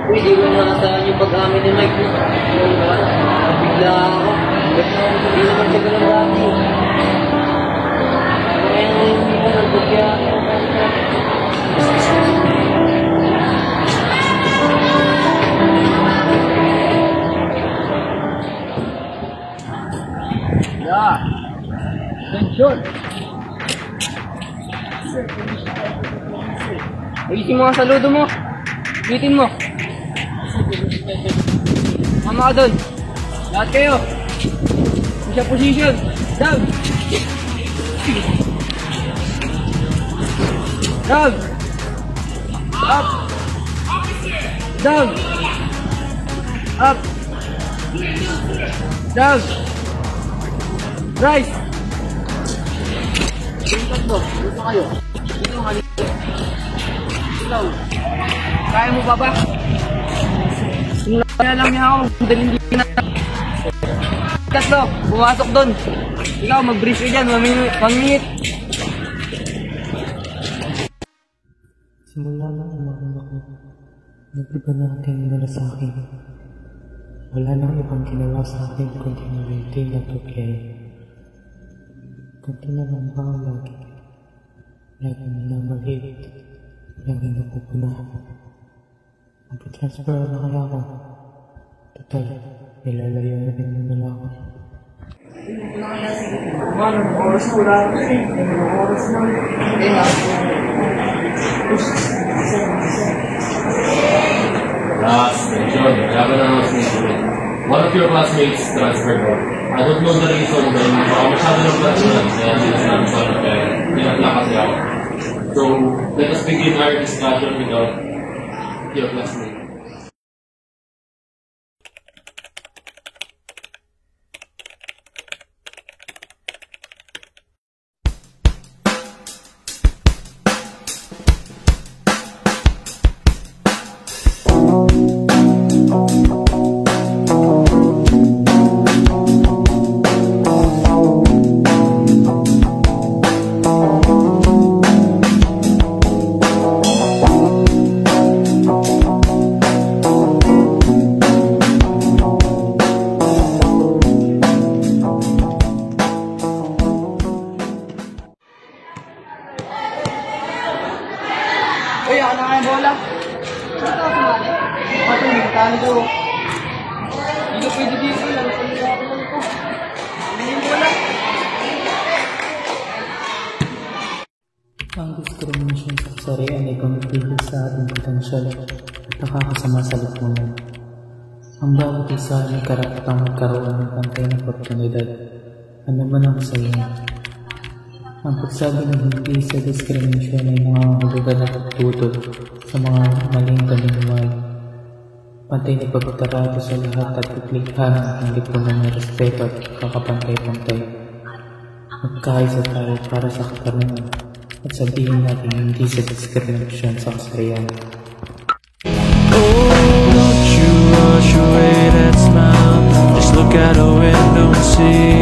Uy, di ko nakasahan yung pag-amin ni Mike. Bigla ako. Hindi naman siya ganun dati. Kaya hindi ko nagbagya. Yeah. Attention. Ayusin mo ang saludo mo. Bitin mo. Mama ka doon. Lahat kayo. Push up position. Down. Down. Up. Down. Up. Down. Rise. Dito kayo. Dito kayo. Dito. Kaya mo ba ba? Kaya lang niya ako. Daling hindi na. Tatlo, pumasok doon. Ikaw, mag-brief ka dyan. 1 minute. Simula lang umakunak ko. Nag-iba na ang tinanala sa akin. Wala nang ibang ginawa sa akin kundi na-maintain at okay. Kunti na lang ba ang lagi? Lagi minamahit. Lagi napupunahan. Mag-transfer na kaya ako. Total, nilalayo na rin mo na ako. Anong oras na wala ko eh. Anong oras na. Last mention, laban ng announcement. One of your classmates transferred out. I don't know the reason dahil baka masyado ng personal kaya hindi na sinabi sa akin kaya pinatla kasi ako. So, let us begin our discussion without your classmate. Uy, ako na kaya bola. Saan ako sumali? Ako, may tali daw. Hindi ko pwede dito lang. Saan ako lang ito? Hindi yung bola. Ang discrimination sa kasarian ay kumipigil sa ating potensyal at nakakasama sa lipunan. Ang bawat isa ay karapatang magkaroon ng pantay na oportunidad. Ano man ang sa iyo? Ang pagsabi ng hindi sa discrimination ay nangangahulugan na pagtutol sa mga maling paniniwala. Pantay na pagtrato sa lahat at iklikha ng lipunan ng respeto at kakapantay-pantay. Magkaisa tayo para sa katarungan at sabihin natin hindi sa discrimination sa kasarian. Oh, don't you rush away that smile. Just look out a window and see